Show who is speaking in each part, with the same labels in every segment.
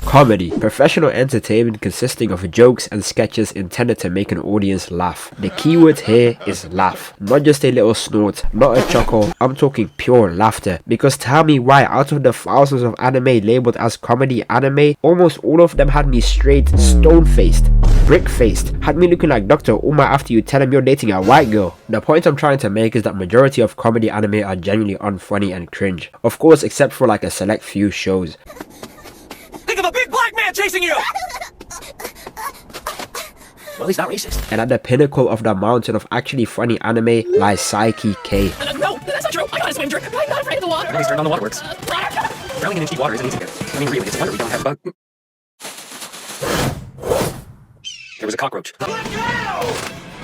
Speaker 1: Comedy. Professional entertainment consisting of jokes and sketches intended to make an audience laugh. The keyword here is laugh. Not just a little snort, not a chuckle, I'm talking pure laughter. Because tell me why, out of the thousands of anime labeled as comedy anime, almost all of them had me straight stone-faced, brick-faced, had me looking like Dr. Uma after you tell him you're dating a white girl. The point I'm trying to make is that majority of comedy anime are genuinely unfunny and cringe. Of course, except for like a select few shows.
Speaker 2: Think of a big black man chasing you! Well, he's not racist.
Speaker 1: And at the pinnacle of the mountain of actually funny anime lies Saiki K.
Speaker 2: No, that's not true. I got a swim trick. I'm not afraid of the water. He's turned on the waterworks. Drowning in deep water isn't easy here. I mean, really, it's a wonder we don't have bug. There was a cockroach. Let go!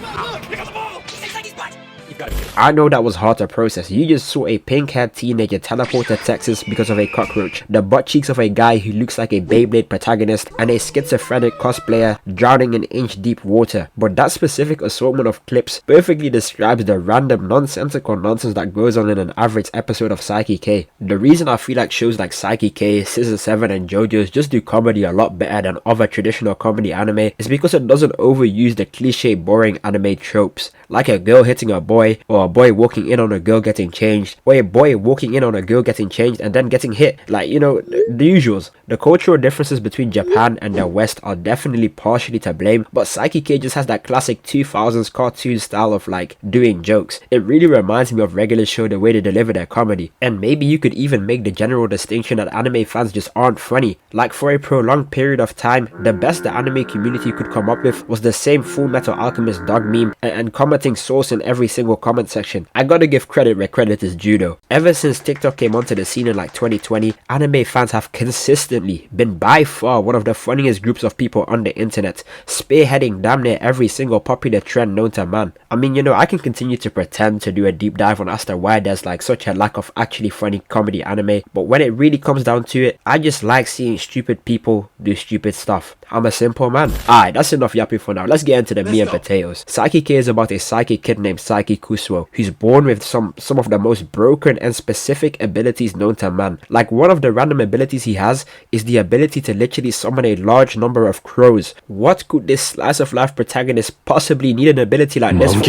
Speaker 2: Look, pick up the ball! It's Saiki's butt! You've got to be kidding.
Speaker 1: I know that was hard to process. You just saw a pink-haired teenager teleport to Texas because of a cockroach, the butt cheeks of a guy who looks like a Beyblade protagonist, and a schizophrenic cosplayer drowning in inch-deep water. But that specific assortment of clips perfectly describes the random nonsensical nonsense that goes on in an average episode of Saiki K. The reason I feel like shows like Saiki K, Scissor 7 and JoJo's just do comedy a lot better than other traditional comedy anime is because it doesn't overuse the cliche boring anime tropes, like a girl hitting a boy, or a boy walking in on a girl getting changed, or a boy walking in on a girl getting changed and then getting hit. Like, you know, the usuals. The cultural differences between Japan and the West are definitely partially to blame, but Saiki K just has that classic 2000s cartoon style of like doing jokes. It really reminds me of regular show the way they deliver their comedy. And maybe you could even make the general distinction that anime fans just aren't funny. Like for a prolonged period of time, the best the anime community could come up with was the same Full Metal Alchemist dog meme and commenting source in every single comment section. I gotta give credit where credit is due though. Ever since TikTok came onto the scene in like 2020, anime fans have consistently been by far one of the funniest groups of people on the internet, spearheading damn near every single popular trend known to man. I mean, you know, I can continue to pretend to do a deep dive on as to why there's like such a lack of actually funny comedy anime, but when it really comes down to it, I just like seeing stupid people do stupid stuff. I'm a simple man. Alright, that's enough yapping for now. Let's get into the meat and potatoes. Saiki K is about a psychic kid named Saiki Kusuo, who's born with some of the most broken and specific abilities known to man. Like one of the random abilities he has is the ability to literally summon a large number of crows. What could this slice of life protagonist possibly need an ability like this for?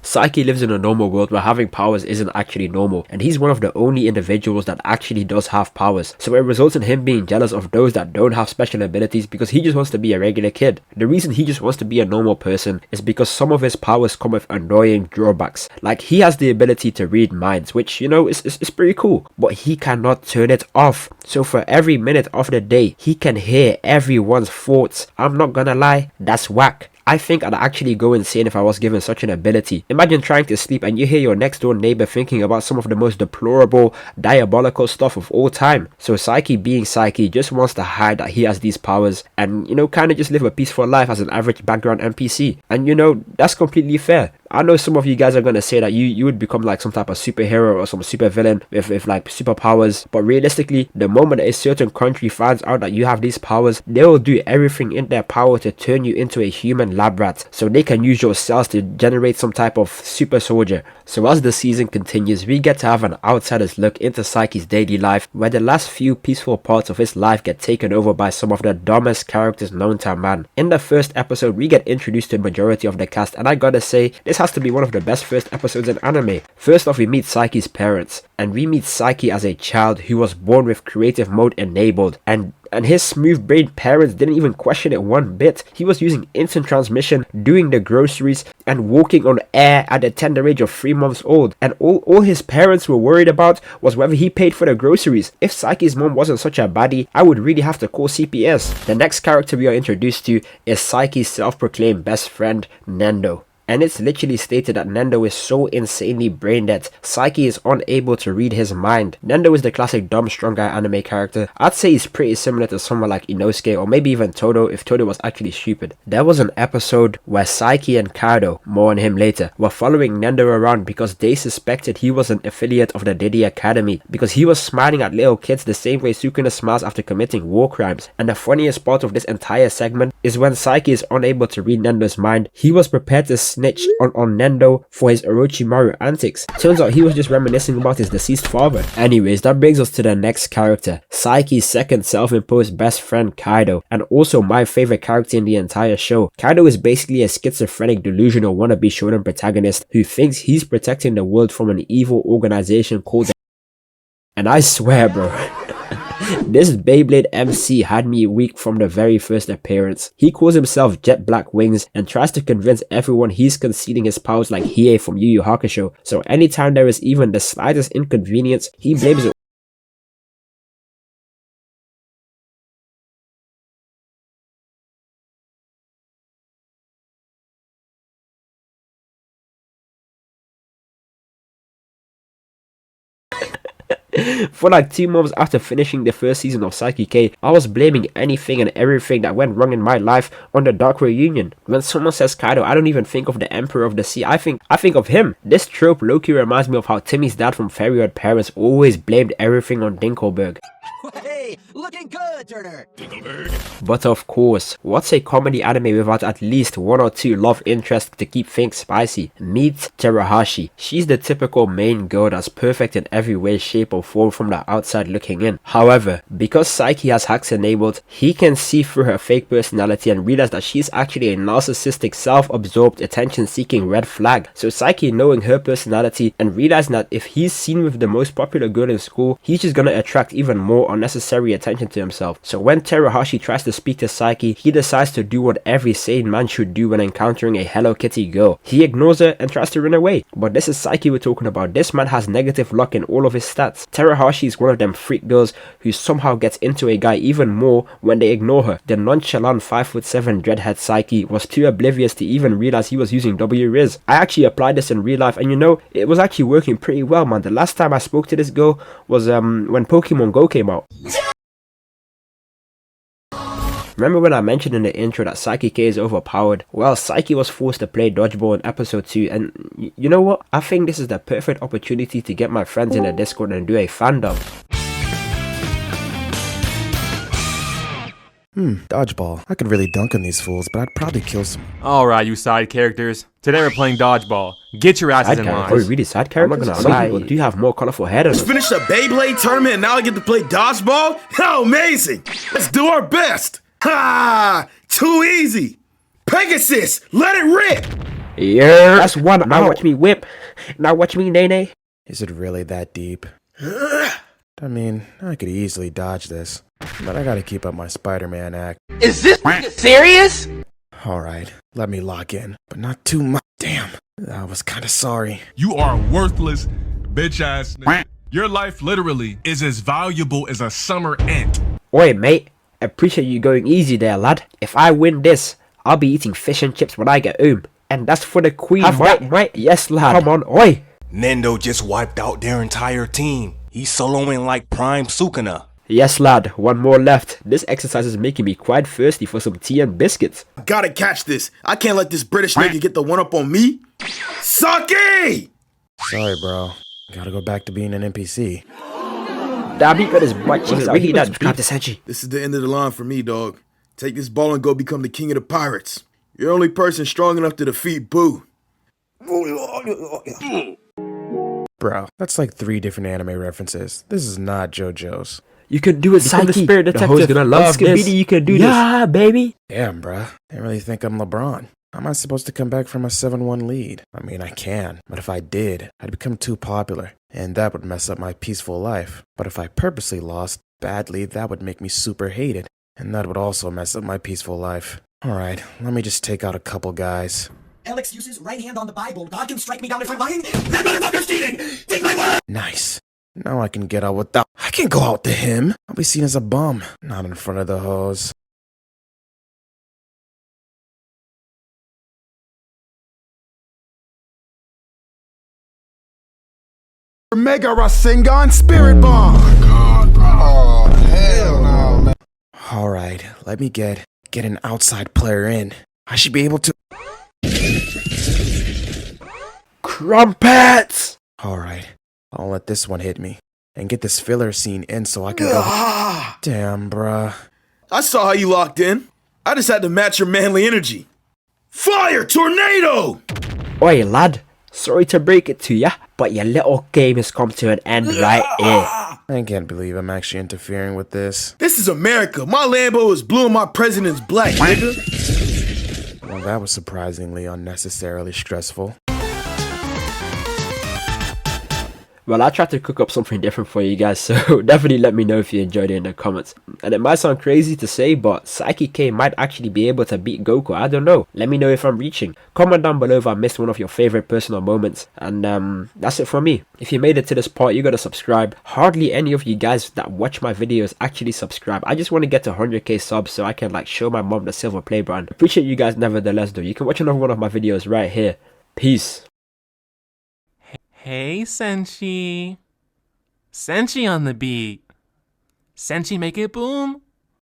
Speaker 1: Saiki lives in a normal world where having powers isn't actually normal, and he's one of the only individuals that actually does have powers, so it results in him being jealous of those that don't have special abilities because he just wants to be a regular kid. The reason he just wants to be a normal person is because some of his powers come with annoying drawbacks. Like he has the ability to read minds, which, you know, is pretty cool, but he cannot turn it off. So for every minute of the day, he can hear everyone's thoughts. I'm not gonna lie, that's whack. I think I'd actually go insane if I was given such an ability. Imagine trying to sleep and you hear your next door neighbor thinking about some of the most deplorable, diabolical stuff of all time. So Saiki, being Saiki, just wants to hide that he has these powers and, you know, kind of just live a peaceful life as an average background NPC. And, you know, that's completely fair. I know some of you guys are going to say that you would become like some type of superhero or some super villain with like superpowers, but realistically, the moment a certain country finds out that you have these powers, they will do everything in their power to turn you into a human lab rat so they can use your cells to generate some type of super soldier. So as the season continues, we get to have an outsider's look into Saiki's daily life, where the last few peaceful parts of his life get taken over by some of the dumbest characters known to man. In the first episode, we get introduced to a majority of the cast, and I gotta say, this has to be one of the best first episodes in anime. First off, we meet Saiki's parents, and we meet Saiki as a child who was born with creative mode enabled, and his smooth-brained parents didn't even question it one bit. He was using instant transmission, doing the groceries, and walking on air at the tender age of 3 months old. And all his parents were worried about was whether he paid for the groceries. If Saiki's mom wasn't such a baddie, I would really have to call CPS. The next character we are introduced to is Saiki's self-proclaimed best friend, Nendo. And it's literally stated that Nendo is so insanely brain dead, Saiki is unable to read his mind. Nendo is the classic dumb strong guy anime character. I'd say he's pretty similar to someone like Inosuke or maybe even Todo if Todo was actually stupid. There was an episode where Saiki and Kado, more on him later, were following Nendo around because they suspected he was an affiliate of the Diddy Academy because he was smiling at little kids the same way Sukuna smiles after committing war crimes. And the funniest part of this entire segment is when Saiki is unable to read Nendo's mind, he was prepared to snitch on Nendo for his Orochimaru antics. Turns out he was just reminiscing about his deceased father. Anyways, that brings us to the next character, Saiki's second self-imposed best friend Kaido, and also my favorite character in the entire show. Kaido is basically a schizophrenic, delusional wannabe shonen protagonist who thinks he's protecting the world from an evil organization called the... And I swear, bro, this Beyblade MC had me weak from the very first appearance. He calls himself Jet Black Wings and tries to convince everyone he's conceding his powers like Hiei from Yu Yu Hakusho. So anytime there is even the slightest inconvenience, he blames it For like 2 months after finishing the first season of Saiki K, I was blaming anything and everything that went wrong in my life on the Dark Reunion. When someone says Kaido, I don't even think of the Emperor of the Sea, I think of him. This trope low-key reminds me of how Timmy's dad from Fairy Odd Parents always blamed everything on Dinkelberg.
Speaker 3: Hey, looking good, Turner!
Speaker 1: But of course, what's a comedy anime without at least 1 or 2 love interests to keep things spicy? Meet Terahashi. She's the typical main girl that's perfect in every way, shape or form from the outside looking in. However, because Saiki has hacks enabled, he can see through her fake personality and realize that she's actually a narcissistic, self-absorbed, attention-seeking red flag. So Saiki, knowing her personality and realizing that if he's seen with the most popular girl in school, he's just gonna attract even more unnecessary attention to himself. So when Terahashi tries to speak to Saiki, he decides to do what every sane man should do when encountering a Hello Kitty girl. He ignores her and tries to run away. But this is Saiki we're talking about. This man has negative luck in all of his stats. Terahashi is one of them freak girls who somehow gets into a guy even more when they ignore her. The nonchalant 5'7" dreadhead Saiki was too oblivious to even realize he was using W-Riz. I actually applied this in real life and you know, it was actually working pretty well, man. The last time I spoke to this girl was when Pokemon Go came out. Remember when I mentioned in the intro that Saiki K is overpowered? Well, Saiki was forced to play dodgeball in episode 2 and you know what? I think this is the perfect opportunity to get my friends in the Discord and do a fandom.
Speaker 4: Dodgeball. I could really dunk on these fools, but I'd probably kill some.
Speaker 5: Alright, you side characters. Today we're playing dodgeball. Get your asses in line.
Speaker 1: Are we really side characters? Some people do have more colorful hair than us.
Speaker 6: Finished a Beyblade tournament and now I get to play dodgeball? How amazing! Let's do our best! Ha! Too easy! Pegasus! Let it rip!
Speaker 1: Yeah, that's one. Now watch me whip. Now watch me nay.
Speaker 4: Is it really that deep? I mean, I could easily dodge this, but I gotta keep up my Spider-Man act.
Speaker 3: Is this serious?
Speaker 4: Alright, let me lock in, but not too much. Damn, I was kinda sorry.
Speaker 7: You are worthless, bitch ass. Your life literally is as valuable as a summer ant.
Speaker 1: Oi, mate. Appreciate you going easy there, lad. If I win this, I'll be eating fish and chips when I get home. And that's for the queen, right? Yes, lad. Come on, oi.
Speaker 8: Nendo just wiped out their entire team. He's soloing like Prime Sukuna.
Speaker 1: Yes, lad. One more left. This exercise is making me quite thirsty for some tea and biscuits.
Speaker 6: Gotta catch this. I can't let this British nigga get the one up on me. Saki!
Speaker 4: Sorry, bro. Gotta go back to being an NPC.
Speaker 1: That beat got his butt cheeks out. He that beat.
Speaker 6: This is the end of the line for me, dog. Take this ball and go become the king of the pirates. You're the only person strong enough to defeat Boo.
Speaker 4: Bro, that's like 3 different anime references. This is not JoJo's.
Speaker 1: You can do it, Saiki. The spirit detective. The host gonna love this. You can do this. Yeah, baby.
Speaker 4: Damn, bro. I really think I'm LeBron. How am I supposed to come back from a 7-1 lead? I mean, I can, but if I did, I'd become too popular, and that would mess up my peaceful life. But if I purposely lost badly, that would make me super hated, and that would also mess up my peaceful life. Alright, let me just take out a couple guys.
Speaker 3: Alex uses right hand on the Bible. God can strike me down if I'm lying. That motherfucker's cheating! Take my word!
Speaker 4: Nice. Now I can get out without. I can go out to him. I'll be seen as a bum, not in front of the hoes.
Speaker 6: Mega Rasengan Spirit Bomb!
Speaker 7: Oh my god, bro. Oh, hell no, man.
Speaker 4: Alright, let me get an outside player in. I should be able to.
Speaker 1: Crumpets!
Speaker 4: Alright, I'll let this one hit me. And get this filler scene in so I can go. Damn, bruh.
Speaker 6: I saw how you locked in. I just had to match your manly energy. Fire tornado!
Speaker 1: Oi lad, sorry to break it to ya, but your little game has come to an end right here.
Speaker 4: I can't believe I'm actually interfering with this.
Speaker 6: This is America. My Lambo is blue and my president's black, nigga.
Speaker 4: Well, that was surprisingly unnecessarily stressful.
Speaker 1: Well, I tried to cook up something different for you guys, so definitely let me know if you enjoyed it in the comments. And it might sound crazy to say, but Saiki K might actually be able to beat Goku, I don't know. Let me know if I'm reaching. Comment down below if I missed one of your favorite personal moments. And that's it from me. If you made it to this part, you gotta subscribe. Hardly any of you guys that watch my videos actually subscribe. I just want to get to 100k subs so I can like show my mom the silver play button. Appreciate you guys nevertheless though. You can watch another one of my videos right here. Peace.
Speaker 5: Hey, Senshi. Senshi on the beat. Senshi make it boom.